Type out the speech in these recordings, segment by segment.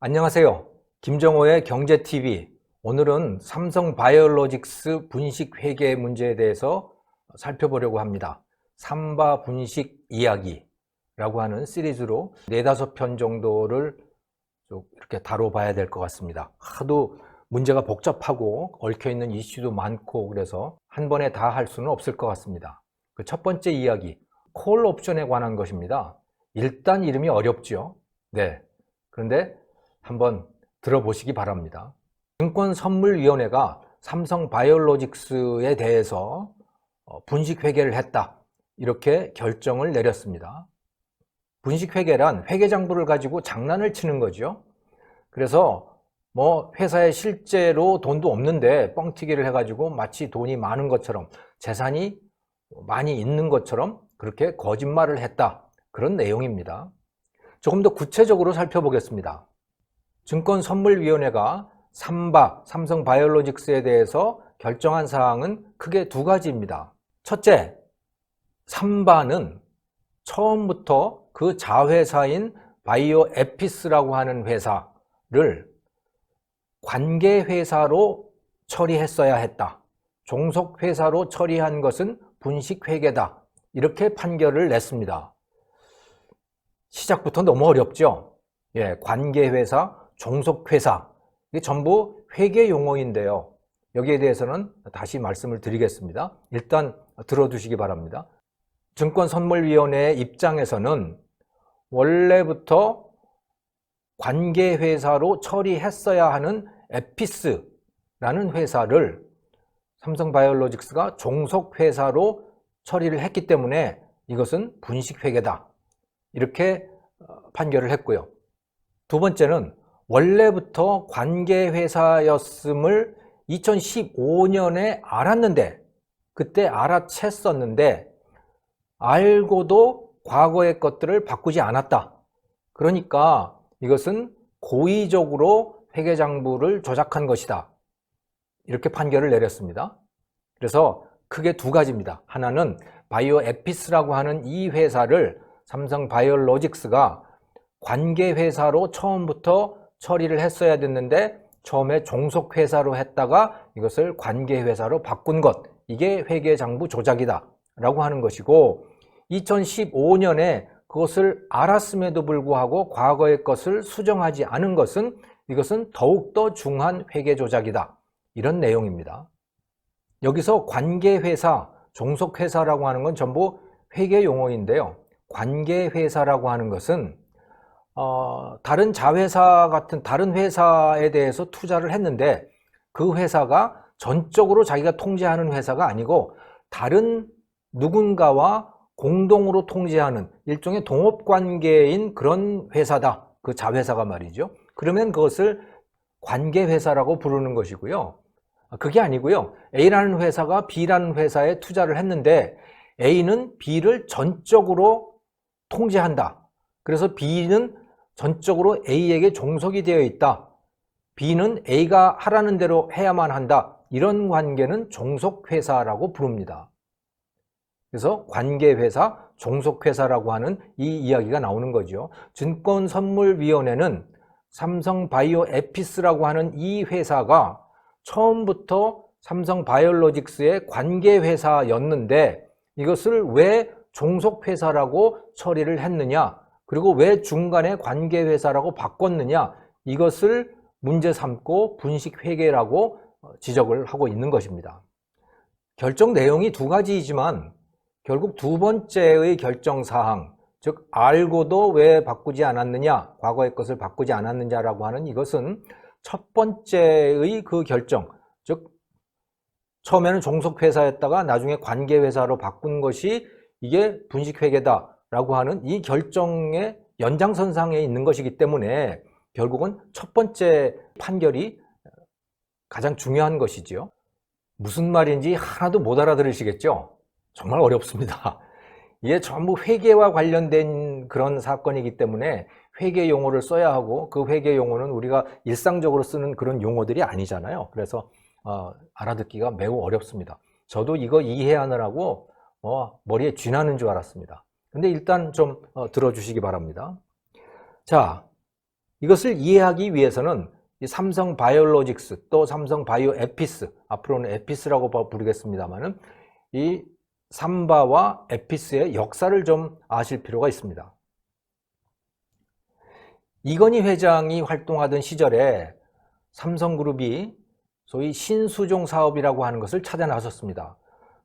안녕하세요. 김정호의 경제TV. 오늘은 삼성바이오로직스 분식회계 문제에 대해서 살펴보려고 합니다. 삼바 분식 이야기라고 하는 시리즈로 4~5편 정도를 이렇게 다뤄봐야 될 것 같습니다. 하도 문제가 복잡하고 얽혀있는 이슈도 많고 그래서 한 번에 다 할 수는 없을 것 같습니다. 그 첫 번째 이야기, 콜 옵션에 관한 것입니다. 일단 이름이 어렵죠. 네. 그런데 한번 들어보시기 바랍니다. 증권선물위원회가 삼성바이오로직스에 대해서 분식회계를 했다, 이렇게 결정을 내렸습니다. 분식회계란 회계장부를 가지고 장난을 치는 거죠. 그래서 회사에 실제로 돈도 없는데 뻥튀기를 해가지고 마치 돈이 많은 것처럼, 재산이 많이 있는 것처럼 그렇게 거짓말을 했다, 그런 내용입니다. 조금 더 구체적으로 살펴보겠습니다. 증권선물위원회가 삼성바이오로직스에 대해서 결정한 사항은 크게 2가지입니다. 첫째, 삼바는 처음부터 그 자회사인 바이오에피스라고 하는 회사를 관계회사로 처리했어야 했다. 종속회사로 처리한 것은 분식회계다, 이렇게 판결을 냈습니다. 시작부터 너무 어렵죠? 관계회사, 종속회사, 이게 전부 회계 용어인데요. 여기에 대해서는 다시 말씀을 드리겠습니다. 일단 들어두시기 바랍니다. 증권선물위원회의 입장에서는 원래부터 관계회사로 처리했어야 하는 에피스라는 회사를 삼성바이오로직스가 종속회사로 처리를 했기 때문에 이것은 분식회계다, 이렇게 판결을 했고요. 두 번째는 원래부터 관계회사였음을 2015년에 알았는데, 그때 알아챘었는데 알고도 과거의 것들을 바꾸지 않았다. 그러니까 이것은 고의적으로 회계장부를 조작한 것이다, 이렇게 판결을 내렸습니다. 그래서 크게 2가지입니다. 하나는 바이오에피스라고 하는 이 회사를 삼성바이오로직스가 관계회사로 처음부터 처리를 했어야 됐는데 처음에 종속회사로 했다가 이것을 관계회사로 바꾼 것, 이게 회계장부 조작이다 라고 하는 것이고, 2015년에 그것을 알았음에도 불구하고 과거의 것을 수정하지 않은 것은 이것은 더욱더 중한 회계 조작이다, 이런 내용입니다. 여기서 관계회사, 종속회사라고 하는 건 전부 회계 용어인데요. 관계회사라고 하는 것은 다른 자회사 같은 다른 회사에 대해서 투자를 했는데 그 회사가 전적으로 자기가 통제하는 회사가 아니고 다른 누군가와 공동으로 통제하는 일종의 동업관계인 그런 회사다, 그 자회사가 말이죠. 그러면 그것을 관계회사라고 부르는 것이고요. 그게 아니고요, A라는 회사가 B라는 회사에 투자를 했는데 A는 B를 전적으로 통제한다. 그래서 B는 전적으로 A에게 종속이 되어 있다. B는 A가 하라는 대로 해야만 한다. 이런 관계는 종속회사라고 부릅니다. 그래서 관계회사, 종속회사라고 하는 이 이야기가 나오는 거죠. 증권선물위원회는 삼성바이오에피스라고 하는 이 회사가 처음부터 삼성바이오로직스의 관계회사였는데 이것을 왜 종속회사라고 처리를 했느냐, 그리고 왜 중간에 관계회사라고 바꿨느냐, 이것을 문제 삼고 분식회계라고 지적을 하고 있는 것입니다. 결정 내용이 2가지이지만 결국 2번째의 결정사항, 즉 알고도 왜 바꾸지 않았느냐, 과거의 것을 바꾸지 않았느냐라고 하는 이것은 첫 번째의 그 결정, 즉 처음에는 종속회사였다가 나중에 관계회사로 바꾼 것이 이게 분식회계다라고 하는 이 결정의 연장선상에 있는 것이기 때문에 결국은 첫 번째 판결이 가장 중요한 것이지요. 무슨 말인지 하나도 못 알아들으시겠죠? 정말 어렵습니다. 이게 전부 회계와 관련된 그런 사건이기 때문에 회계 용어를 써야 하고 그 회계 용어는 우리가 일상적으로 쓰는 그런 용어들이 아니잖아요. 그래서 알아듣기가 매우 어렵습니다. 저도 이거 이해하느라고 머리에 쥐나는 줄 알았습니다. 근데 일단 좀 들어주시기 바랍니다. 자, 이것을 이해하기 위해서는 이 삼성 바이오로직스 또 삼성 바이오 에피스, 앞으로는 에피스라고 부르겠습니다만은 이 삼바와 에피스의 역사를 좀 아실 필요가 있습니다. 이건희 회장이 활동하던 시절에 삼성그룹이 소위 신수종 사업이라고 하는 것을 찾아 나섰습니다.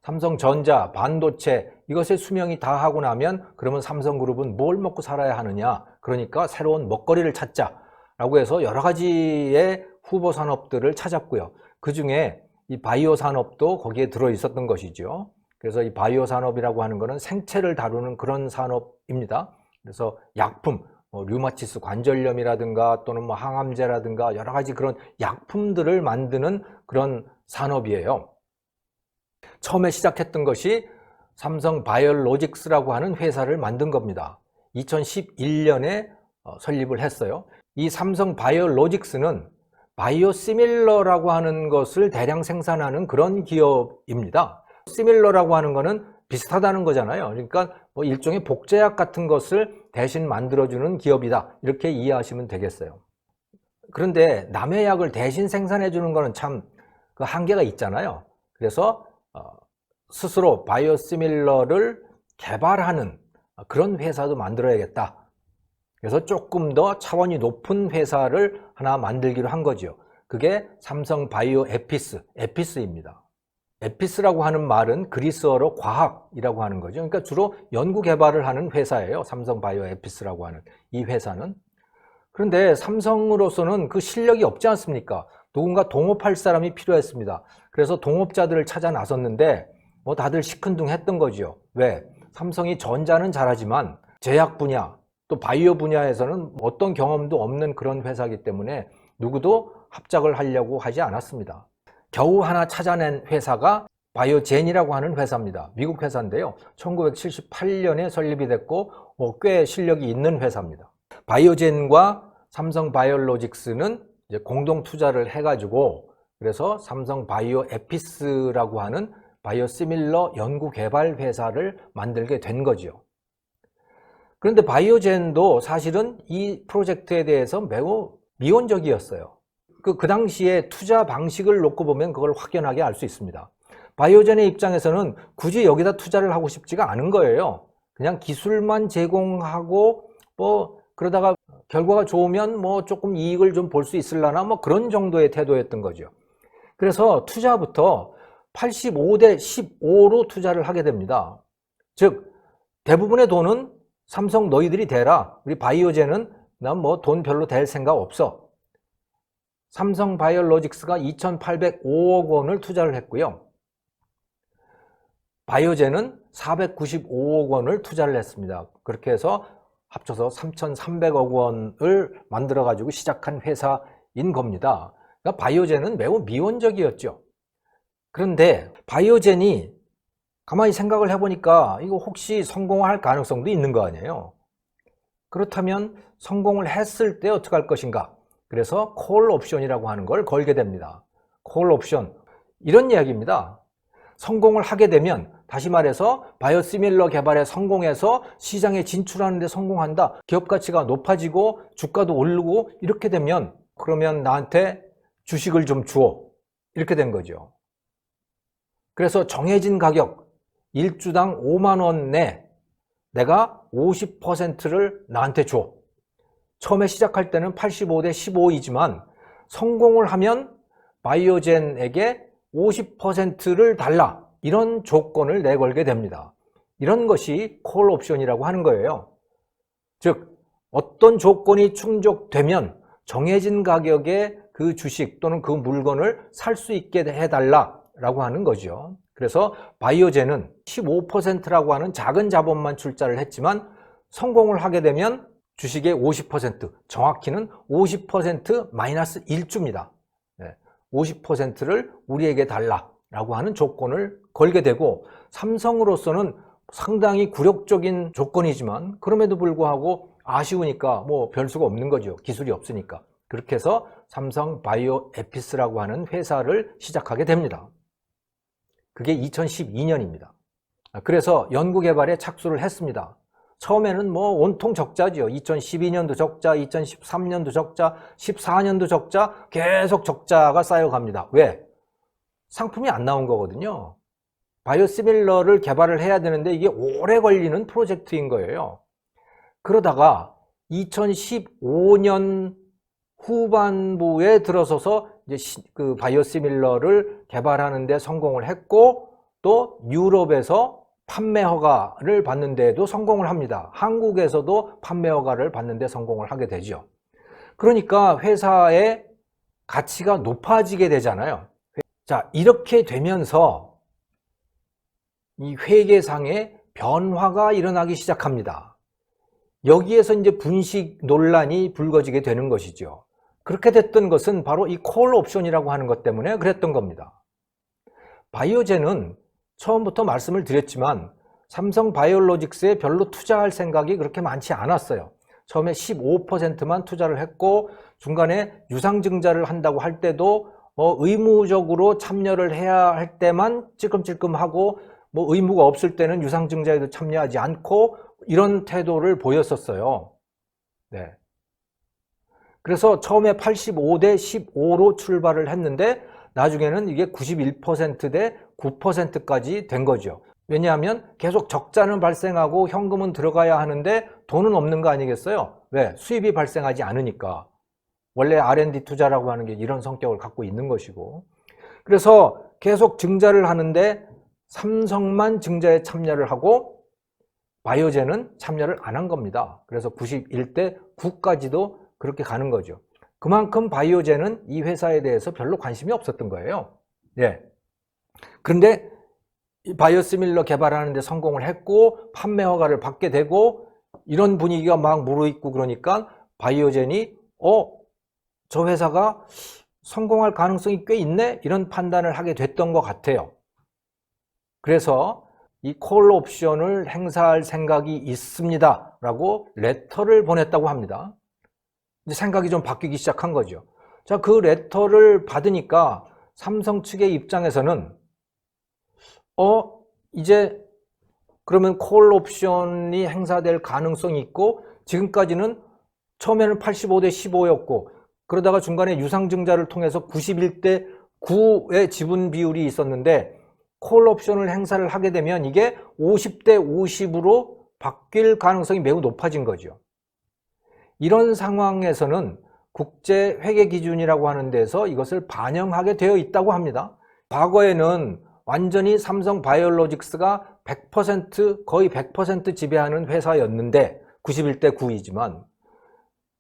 삼성전자, 반도체 이것의 수명이 다 하고 나면 그러면 삼성그룹은 뭘 먹고 살아야 하느냐, 그러니까 새로운 먹거리를 찾자라고 해서 여러 가지의 후보 산업들을 찾았고요. 그 중에 이 바이오 산업도 거기에 들어 있었던 것이죠. 그래서 이 바이오 산업이라고 하는 것은 생체를 다루는 그런 산업입니다. 그래서 약품, 류마티스 관절염이라든가 또는 뭐 항암제라든가 여러 가지 그런 약품들을 만드는 그런 산업이에요. 처음에 시작했던 것이 삼성 바이오로직스라고 하는 회사를 만든 겁니다. 2011년에 설립을 했어요. 이 삼성 바이오로직스는 바이오시밀러라고 하는 것을 대량 생산하는 그런 기업입니다. 시밀러라고 하는 거는 비슷하다는 거잖아요. 그러니까 뭐 일종의 복제약 같은 것을 대신 만들어주는 기업이다, 이렇게 이해하시면 되겠어요. 그런데 남의 약을 대신 생산해 주는 거는 참 그 한계가 있잖아요. 그래서 스스로 바이오시밀러를 개발하는 그런 회사도 만들어야겠다. 그래서 조금 더 차원이 높은 회사를 하나 만들기로 한 거죠. 그게 삼성 바이오 에피스입니다. 에피스라고 하는 말은 그리스어로 과학이라고 하는 거죠. 그러니까 주로 연구 개발을 하는 회사예요. 삼성 바이오 에피스라고 하는 이 회사는. 그런데 삼성으로서는 그 실력이 없지 않습니까? 누군가 동업할 사람이 필요했습니다. 그래서 동업자들을 찾아 나섰는데 뭐 다들 시큰둥했던 거죠. 왜? 삼성이 전자는 잘하지만 제약 분야 또 바이오 분야에서는 어떤 경험도 없는 그런 회사이기 때문에 누구도 합작을 하려고 하지 않았습니다. 겨우 하나 찾아낸 회사가 바이오젠이라고 하는 회사입니다. 미국 회사인데요. 1978년에 설립이 됐고 꽤 실력이 있는 회사입니다. 바이오젠과 삼성 바이오로직스는 이제 공동 투자를 해가지고 그래서 삼성 바이오 에피스라고 하는 바이오시밀러 연구 개발 회사를 만들게 된 거죠. 그런데 바이오젠도 사실은 이 프로젝트에 대해서 매우 미온적이었어요. 그 당시에 투자 방식을 놓고 보면 그걸 확연하게 알 수 있습니다. 바이오젠의 입장에서는 굳이 여기다 투자를 하고 싶지가 않은 거예요. 그냥 기술만 제공하고 뭐 그러다가 결과가 좋으면 뭐 조금 이익을 좀 볼 수 있으려나 뭐 그런 정도의 태도였던 거죠. 그래서 투자부터 85대 15로 투자를 하게 됩니다. 즉 대부분의 돈은 삼성 너희들이 대라. 우리 바이오젠은 난 뭐 돈 별로 댈 생각 없어. 삼성 바이오로직스가 2,805억 원을 투자를 했고요. 바이오젠은 495억 원을 투자를 했습니다. 그렇게 해서 합쳐서 3,300억 원을 만들어 가지고 시작한 회사인 겁니다. 그러니까 바이오젠은 매우 미온적이었죠. 그런데 바이오젠이 가만히 생각을 해보니까 이거 혹시 성공할 가능성도 있는 거 아니에요. 그렇다면 성공을 했을 때 어떻게 할 것인가. 그래서 콜 옵션이라고 하는 걸 걸게 됩니다. 콜 옵션, 이런 이야기입니다. 성공을 하게 되면, 다시 말해서 바이오시밀러 개발에 성공해서 시장에 진출하는 데 성공한다. 기업 가치가 높아지고 주가도 오르고 이렇게 되면 그러면 나한테 주식을 좀 주어. 이렇게 된 거죠. 그래서 정해진 가격 1주당 5만 원 내 내가 50%를 나한테 줘. 처음에 시작할 때는 85대 15이지만 성공을 하면 바이오젠에게 50%를 달라. 이런 조건을 내걸게 됩니다. 이런 것이 콜 옵션이라고 하는 거예요. 즉 어떤 조건이 충족되면 정해진 가격에 그 주식 또는 그 물건을 살 수 있게 해달라라고 하는 거죠. 그래서 바이오젠은 15%라고 하는 작은 자본만 출자를 했지만 성공을 하게 되면 주식의 50%, 정확히는 50% 마이너스 1주입니다. 50%를 우리에게 달라라고 하는 조건을 걸게 되고, 삼성으로서는 상당히 굴욕적인 조건이지만 그럼에도 불구하고 아쉬우니까 뭐 별 수가 없는 거죠. 기술이 없으니까. 그렇게 해서 삼성 바이오 에피스라고 하는 회사를 시작하게 됩니다. 그게 2012년입니다. 그래서 연구개발에 착수를 했습니다. 처음에는 뭐 온통 적자죠. 2012년도 적자, 2013년도 적자, 14년도 적자, 계속 적자가 쌓여갑니다. 왜? 상품이 안 나온 거거든요. 바이오시밀러를 개발을 해야 되는데 이게 오래 걸리는 프로젝트인 거예요. 그러다가 2015년 후반부에 들어서서 이제 그 바이오시밀러를 개발하는 데 성공을 했고, 또 유럽에서 판매 허가를 받는 데에도 성공을 합니다. 한국에서도 판매 허가를 받는 데 성공을 하게 되죠. 그러니까 회사의 가치가 높아지게 되잖아요. 자, 이렇게 되면서 이 회계상의 변화가 일어나기 시작합니다. 여기에서 이제 분식 논란이 불거지게 되는 것이죠. 그렇게 됐던 것은 바로 이 콜 옵션이라고 하는 것 때문에 그랬던 겁니다. 바이오젠은 처음부터 말씀을 드렸지만 삼성 바이오로직스에 별로 투자할 생각이 그렇게 많지 않았어요. 처음에 15%만 투자를 했고, 중간에 유상증자를 한다고 할 때도 의무적으로 참여를 해야 할 때만 찔끔찔끔하고, 의무가 없을 때는 유상증자에도 참여하지 않고, 이런 태도를 보였었어요. 네. 그래서 처음에 85대 15로 출발을 했는데 나중에는 이게 91%대 9%까지 된 거죠. 왜냐하면 계속 적자는 발생하고 현금은 들어가야 하는데 돈은 없는 거 아니겠어요? 왜? 수입이 발생하지 않으니까. 원래 R&D 투자라고 하는 게 이런 성격을 갖고 있는 것이고. 그래서 계속 증자를 하는데 삼성만 증자에 참여를 하고 바이오젠은 참여를 안 한 겁니다. 그래서 91대 9까지도 그렇게 가는 거죠. 그만큼 바이오젠은 이 회사에 대해서 별로 관심이 없었던 거예요. 예. 그런데 바이오시밀러 개발하는 데 성공을 했고 판매 허가를 받게 되고 이런 분위기가 막 무르익고 그러니까 바이오젠이 저 회사가 성공할 가능성이 꽤 있네? 이런 판단을 하게 됐던 것 같아요. 그래서 이 콜 옵션을 행사할 생각이 있습니다 라고 레터를 보냈다고 합니다. 이제 생각이 좀 바뀌기 시작한 거죠. 자, 그 레터를 받으니까 삼성 측의 입장에서는 이제 그러면 콜 옵션이 행사될 가능성이 있고, 지금까지는 처음에는 85대 15였고 그러다가 중간에 유상증자를 통해서 91대 9의 지분 비율이 있었는데 콜 옵션을 행사를 하게 되면 이게 50대 50으로 바뀔 가능성이 매우 높아진 거죠. 이런 상황에서는 국제회계기준이라고 하는 데서 이것을 반영하게 되어 있다고 합니다. 과거에는 완전히 삼성 바이오로직스가 100% 거의 100% 지배하는 회사였는데 91대 9이지만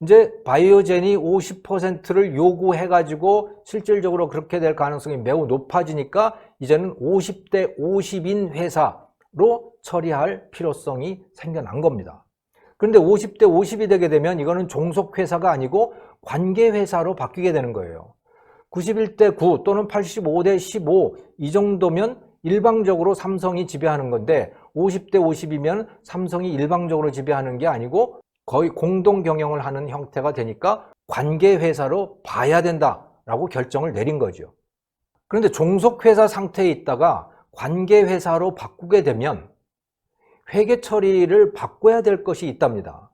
이제 바이오젠이 50%를 요구해가지고 실질적으로 그렇게 될 가능성이 매우 높아지니까 이제는 50대 50인 회사로 처리할 필요성이 생겨난 겁니다. 그런데 50대 50이 되게 되면 이거는 종속회사가 아니고 관계회사로 바뀌게 되는 거예요. 91대 9 또는 85대 15 이 정도면 일방적으로 삼성이 지배하는 건데 50대 50이면 삼성이 일방적으로 지배하는 게 아니고 거의 공동 경영을 하는 형태가 되니까 관계회사로 봐야 된다라고 결정을 내린 거죠. 그런데 종속회사 상태에 있다가 관계회사로 바꾸게 되면 회계 처리를 바꿔야 될 것이 있답니다.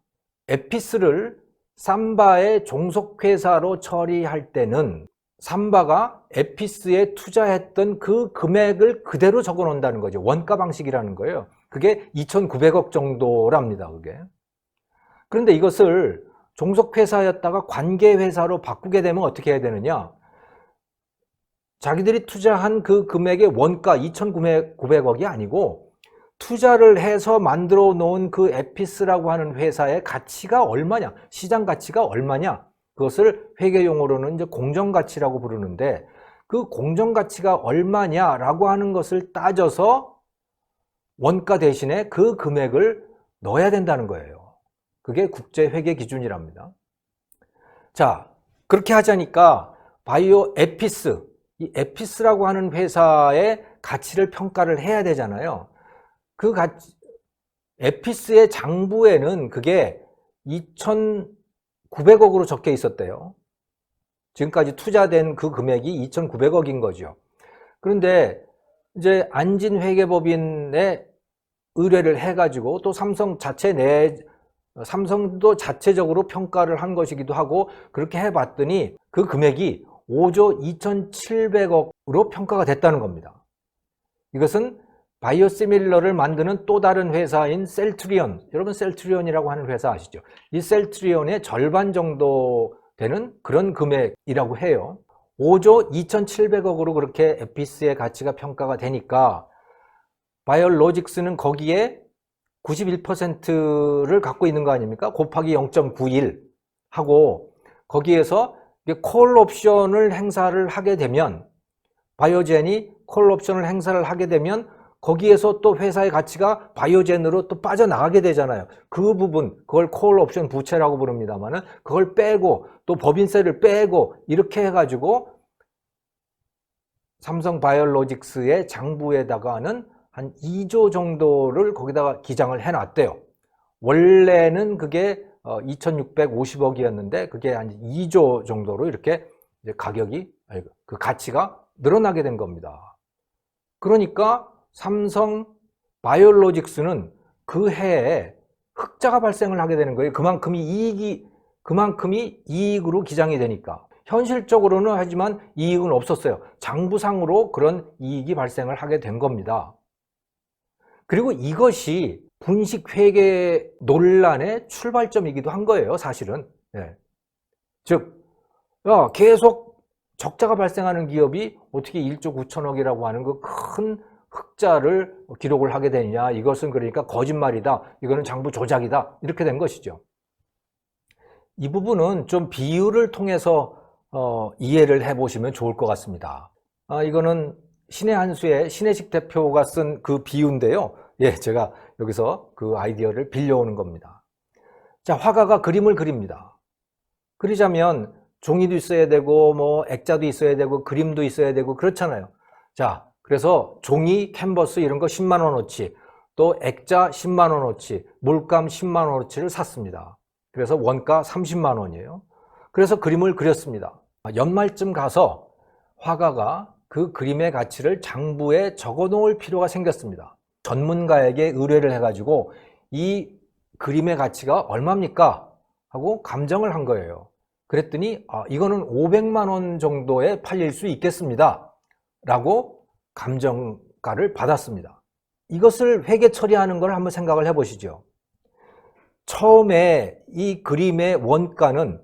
에피스를 삼바의 종속회사로 처리할 때는 삼바가 에피스에 투자했던 그 금액을 그대로 적어 놓는다는 거죠. 원가 방식이라는 거예요. 그게 2,900억 정도랍니다. 그게. 그런데 이것을 종속회사였다가 관계회사로 바꾸게 되면 어떻게 해야 되느냐? 자기들이 투자한 그 금액의 원가 2,900억이 아니고 투자를 해서 만들어 놓은 그 에피스라고 하는 회사의 가치가 얼마냐, 시장 가치가 얼마냐, 그것을 회계 용어로는 이제 공정가치라고 부르는데 그 공정가치가 얼마냐라고 하는 것을 따져서 원가 대신에 그 금액을 넣어야 된다는 거예요. 그게 국제회계 기준이랍니다. 자, 그렇게 하자니까 바이오 에피스, 이 에피스라고 하는 회사의 가치를 평가를 해야 되잖아요. 그 가치, 에피스의 장부에는 그게 2,900억으로 적혀 있었대요. 지금까지 투자된 그 금액이 2,900억인 거죠. 그런데 이제 안진회계법인의 의뢰를 해가지고 또 삼성도 자체적으로 평가를 한 것이기도 하고 그렇게 해봤더니 그 금액이 5조 2,700억으로 평가가 됐다는 겁니다. 이것은 바이오시밀러를 만드는 또 다른 회사인 셀트리온, 여러분 셀트리온이라고 하는 회사 아시죠? 이 셀트리온의 절반 정도 되는 그런 금액이라고 해요. 5조 2,700억으로 그렇게 에피스의 가치가 평가가 되니까 바이오로직스는 거기에 91%를 갖고 있는 거 아닙니까? 곱하기 0.91 하고 거기에서 콜 옵션을 행사를 하게 되면 바이오젠이 콜 옵션을 행사를 하게 되면 거기에서 또 회사의 가치가 바이오젠으로 또 빠져나가게 되잖아요. 그 부분, 그걸 콜 옵션 부채라고 부릅니다만은 그걸 빼고 또 법인세를 빼고 이렇게 해가지고 삼성 바이오로직스의 장부에다가는 한 2조 정도를 거기다가 기장을 해놨대요. 원래는 그게 2,650억이었는데 그게 한 2조 정도로 이렇게 가격이, 그 가치가 늘어나게 된 겁니다. 그러니까 삼성 바이오로직스는 그 해에 흑자가 발생을 하게 되는 거예요. 그만큼이 이익으로 기장이 되니까. 현실적으로는 하지만 이익은 없었어요. 장부상으로 그런 이익이 발생을 하게 된 겁니다. 그리고 이것이 분식회계 논란의 출발점이기도 한 거예요, 사실은. 네. 즉, 계속 적자가 발생하는 기업이 어떻게 1조 9천억이라고 하는 그 큰 흑자를 기록을 하게 되느냐. 이것은 그러니까 거짓말이다. 이거는 장부 조작이다. 이렇게 된 것이죠. 이 부분은 좀 비유를 통해서 이해를 해보시면 좋을 것 같습니다. 이거는 신의 한수의 신혜식 대표가 쓴 그 비유인데요. 예, 제가 여기서 그 아이디어를 빌려오는 겁니다. 자, 화가가 그림을 그립니다. 그리자면 종이도 있어야 되고 뭐 액자도 있어야 되고 그림도 있어야 되고 그렇잖아요. 자, 그래서 종이, 캔버스 이런 거 10만 원어치, 또 액자 10만 원어치, 물감 10만 원어치를 샀습니다. 그래서 원가 30만 원이에요. 그래서 그림을 그렸습니다. 연말쯤 가서 화가가 그 그림의 가치를 장부에 적어 놓을 필요가 생겼습니다. 전문가에게 의뢰를 해가지고 이 그림의 가치가 얼마입니까? 하고 감정을 한 거예요. 그랬더니 이거는 500만 원 정도에 팔릴 수 있겠습니다. 라고 감정가를 받았습니다. 이것을 회계 처리하는 걸 한번 생각을 해보시죠. 처음에 이 그림의 원가는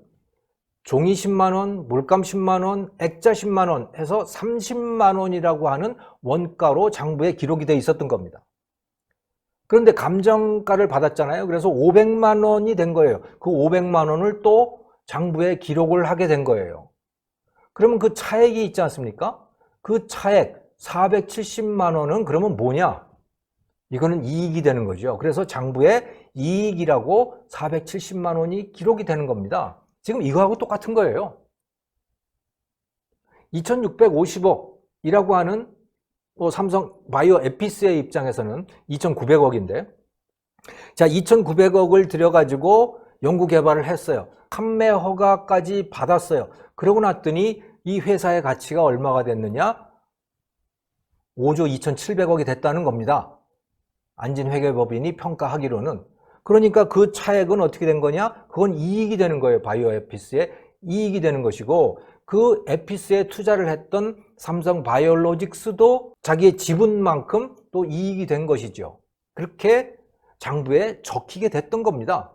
종이 10만 원, 물감 10만 원, 액자 10만 원 해서 30만 원이라고 하는 원가로 장부에 기록이 돼 있었던 겁니다. 그런데 감정가를 받았잖아요. 그래서 500만 원이 된 거예요. 그 500만 원을 또 장부에 기록을 하게 된 거예요. 그러면 그 차액이 있지 않습니까? 그 차액 470만 원은 그러면 뭐냐? 이거는 이익이 되는 거죠. 그래서 장부에 이익이라고 470만 원이 기록이 되는 겁니다. 지금 이거하고 똑같은 거예요. 2,650억이라고 하는 삼성 바이오 에피스의 입장에서는 2,900억인데 자, 2,900억을 들여가지고 연구 개발을 했어요. 판매 허가까지 받았어요. 그러고 났더니 이 회사의 가치가 얼마가 됐느냐? 5조 2,700억이 됐다는 겁니다. 안진회계법인이 평가하기로는. 그러니까 그 차액은 어떻게 된 거냐? 그건 이익이 되는 거예요. 바이오 에피스에 이익이 되는 것이고 그 에피스에 투자를 했던 삼성 바이오로직스도 자기의 지분만큼 또 이익이 된 것이죠. 그렇게 장부에 적히게 됐던 겁니다.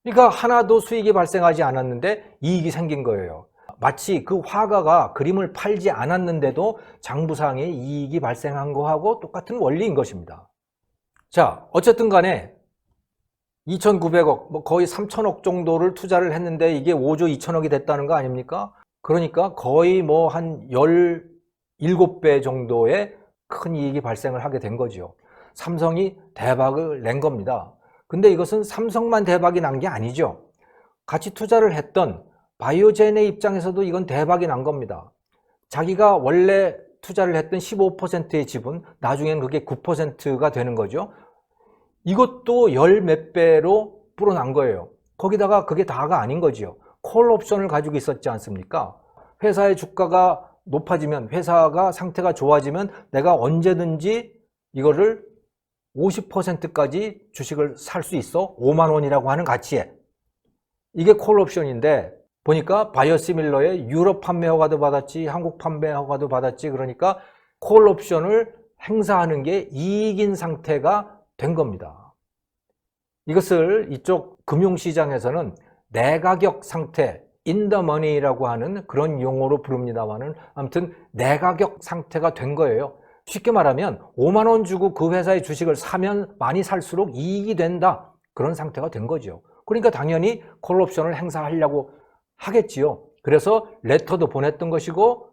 그러니까 하나도 수익이 발생하지 않았는데 이익이 생긴 거예요. 마치 그 화가가 그림을 팔지 않았는데도 장부상에 이익이 발생한 거하고 똑같은 원리인 것입니다. 자, 어쨌든 간에 2,900억, 뭐 거의 3,000억 정도를 투자를 했는데 이게 5조 2천억이 됐다는 거 아닙니까? 그러니까 거의 뭐 한 17배 정도의 큰 이익이 발생을 하게 된 거죠. 삼성이 대박을 낸 겁니다. 근데 이것은 삼성만 대박이 난 게 아니죠. 같이 투자를 했던 바이오젠의 입장에서도 이건 대박이 난 겁니다. 자기가 원래 투자를 했던 15%의 지분, 나중엔 그게 9%가 되는 거죠. 이것도 열 몇 배로 불어난 거예요. 거기다가 그게 다가 아닌 거지요. 콜 옵션을 가지고 있었지 않습니까? 회사의 주가가 높아지면, 회사가 상태가 좋아지면 내가 언제든지 이거를 50%까지 주식을 살 수 있어. 5만 원이라고 하는 가치에. 이게 콜옵션인데 보니까 바이오시밀러의 유럽 판매 허가도 받았지, 한국 판매 허가도 받았지. 그러니까 콜옵션을 행사하는 게 이익인 상태가 된 겁니다. 이것을 이쪽 금융시장에서는 내가격 상태, in the money라고 하는 그런 용어로 부릅니다만은 아무튼 내가격 상태가 된 거예요. 쉽게 말하면 5만 원 주고 그 회사의 주식을 사면 많이 살수록 이익이 된다. 그런 상태가 된 거죠. 그러니까 당연히 콜옵션을 행사하려고 하겠지요. 그래서 레터도 보냈던 것이고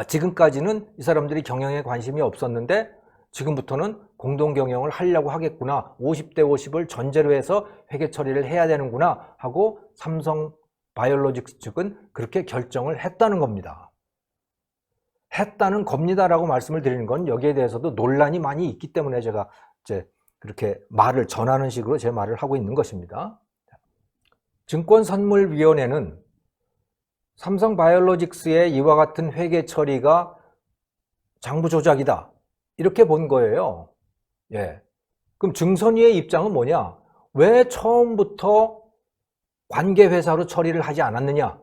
지금까지는 이 사람들이 경영에 관심이 없었는데 지금부터는 공동 경영을 하려고 하겠구나. 50대 50을 전제로 해서 회계 처리를 해야 되는구나 하고 삼성 바이오로직스 측은 그렇게 결정을 했다는 겁니다. 했다는 겁니다라고 말씀을 드리는 건 여기에 대해서도 논란이 많이 있기 때문에 제가 이제 그렇게 말을 전하는 식으로 제 말을 하고 있는 것입니다. 증권선물위원회는 삼성 바이오로직스의 이와 같은 회계 처리가 장부 조작이다. 이렇게 본 거예요. 예. 그럼 증선위의 입장은 뭐냐? 왜 처음부터 관계회사로 처리를 하지 않았느냐?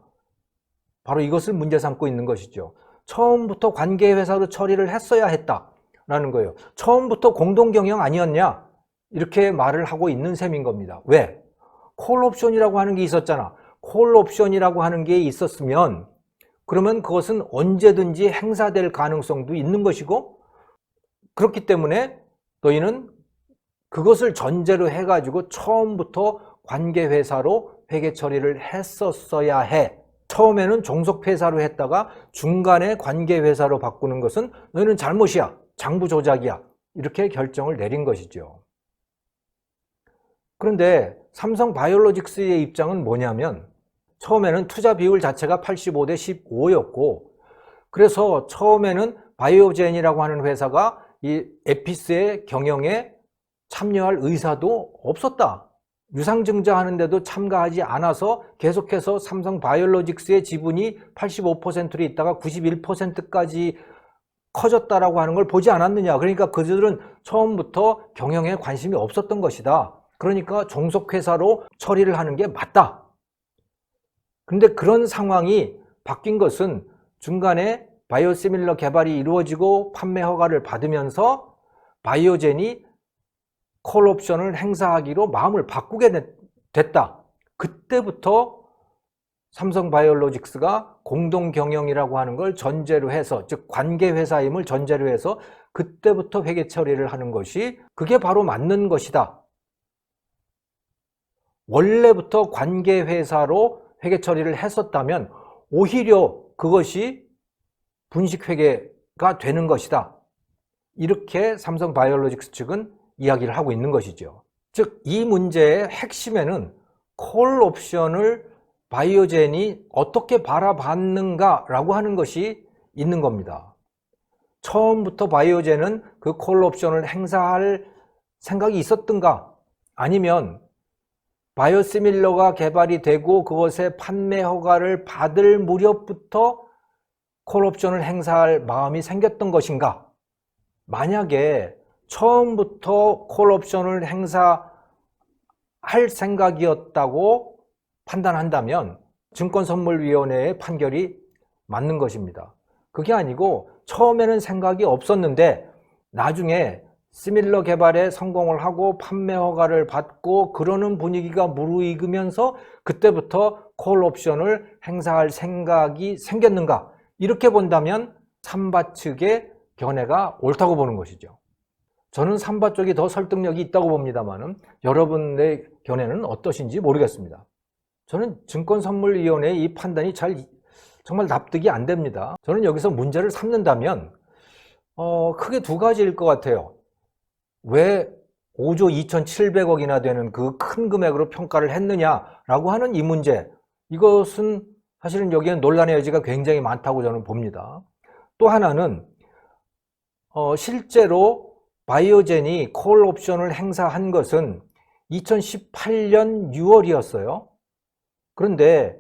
바로 이것을 문제 삼고 있는 것이죠. 처음부터 관계회사로 처리를 했어야 했다라는 거예요. 처음부터 공동경영 아니었냐? 이렇게 말을 하고 있는 셈인 겁니다. 왜? 콜옵션이라고 하는 게 있었잖아. 콜옵션이라고 하는 게 있었으면 그러면 그것은 언제든지 행사될 가능성도 있는 것이고 그렇기 때문에 너희는 그것을 전제로 해가지고 처음부터 관계회사로 회계 처리를 했었어야 해. 처음에는 종속회사로 했다가 중간에 관계회사로 바꾸는 것은 너희는 잘못이야. 장부 조작이야. 이렇게 결정을 내린 것이죠. 그런데 삼성 바이오로직스의 입장은 뭐냐면 처음에는 투자 비율 자체가 85대 15였고 그래서 처음에는 바이오젠이라고 하는 회사가 이 에피스의 경영에 참여할 의사도 없었다. 유상증자 하는데도 참가하지 않아서 계속해서 삼성 바이오로직스의 지분이 85%로 있다가 91%까지 커졌다라고 하는 걸 보지 않았느냐. 그러니까 그들은 처음부터 경영에 관심이 없었던 것이다. 그러니까 종속회사로 처리를 하는 게 맞다. 근데 그런 상황이 바뀐 것은 중간에 바이오시밀러 개발이 이루어지고 판매 허가를 받으면서 바이오젠이 콜옵션을 행사하기로 마음을 바꾸게 됐다. 그때부터 삼성 바이오로직스가 공동 경영이라고 하는 걸 전제로 해서, 즉 관계회사임을 전제로 해서 그때부터 회계 처리를 하는 것이 그게 바로 맞는 것이다. 원래부터 관계회사로 회계 처리를 했었다면 오히려 그것이 분식회계가 되는 것이다. 이렇게 삼성 바이오로직스 측은 이야기를 하고 있는 것이죠. 즉 이 문제의 핵심에는 콜 옵션을 바이오젠이 어떻게 바라봤는가라고 하는 것이 있는 겁니다. 처음부터 바이오젠은 그 콜 옵션을 행사할 생각이 있었던가? 아니면 바이오시밀러가 개발이 되고 그것의 판매 허가를 받을 무렵부터 콜옵션을 행사할 마음이 생겼던 것인가? 만약에 처음부터 콜옵션을 행사할 생각이었다고 판단한다면 증권선물위원회의 판결이 맞는 것입니다. 그게 아니고 처음에는 생각이 없었는데 나중에 시밀러 개발에 성공을 하고 판매 허가를 받고 그러는 분위기가 무르익으면서 그때부터 콜옵션을 행사할 생각이 생겼는가? 이렇게 본다면 삼바 측의 견해가 옳다고 보는 것이죠. 저는 삼바 쪽이 더 설득력이 있다고 봅니다만 여러분의 견해는 어떠신지 모르겠습니다. 저는 증권선물위원회의 이 판단이 정말 납득이 안 됩니다. 저는 여기서 문제를 삼는다면 크게 두 가지일 것 같아요. 왜 5조 2,700억이나 되는 그 큰 금액으로 평가를 했느냐라고 하는 이 문제, 이것은 사실은 여기에는 논란의 여지가 굉장히 많다고 저는 봅니다. 또 하나는 실제로 바이오젠이 콜 옵션을 행사한 것은 2018년 6월이었어요. 그런데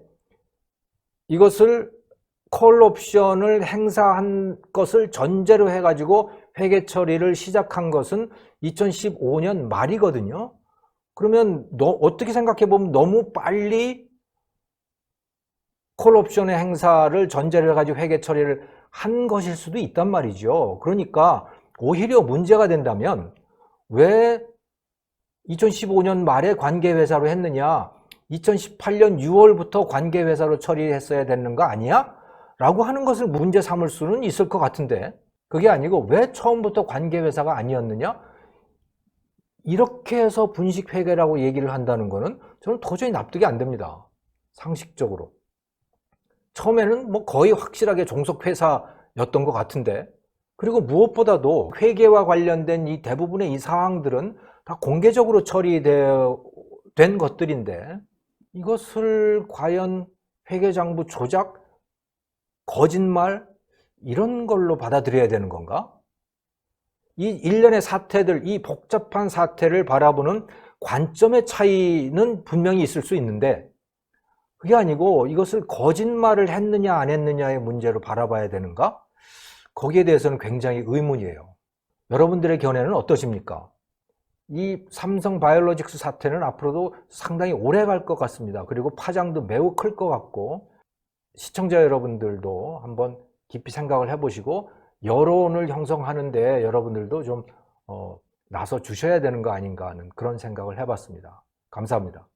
이것을 콜 옵션을 행사한 것을 전제로 해가지고 회계 처리를 시작한 것은 2015년 말이거든요. 그러면 어떻게 생각해 보면 너무 빨리 콜옵션의 행사를 전제로 해가지고 회계 처리를 한 것일 수도 있단 말이죠. 그러니까 오히려 문제가 된다면 왜 2015년 말에 관계회사로 했느냐, 2018년 6월부터 관계회사로 처리했어야 되는 거 아니야? 라고 하는 것을 문제 삼을 수는 있을 것 같은데, 그게 아니고 왜 처음부터 관계회사가 아니었느냐? 이렇게 해서 분식회계라고 얘기를 한다는 거는 저는 도저히 납득이 안 됩니다. 상식적으로. 처음에는 뭐 거의 확실하게 종속회사였던 것 같은데, 그리고 무엇보다도 회계와 관련된 이 대부분의 이 사항들은 다 공개적으로 처리된 것들인데, 이것을 과연 회계장부 조작, 거짓말 이런 걸로 받아들여야 되는 건가? 이 일련의 사태들, 이 복잡한 사태를 바라보는 관점의 차이는 분명히 있을 수 있는데, 그게 아니고 이것을 거짓말을 했느냐 안 했느냐의 문제로 바라봐야 되는가? 거기에 대해서는 굉장히 의문이에요. 여러분들의 견해는 어떠십니까? 이 삼성 바이오로직스 사태는 앞으로도 상당히 오래 갈 것 같습니다. 그리고 파장도 매우 클 것 같고, 시청자 여러분들도 한번 깊이 생각을 해보시고 여론을 형성하는데 여러분들도 좀 나서 주셔야 되는 거 아닌가 하는 그런 생각을 해봤습니다. 감사합니다.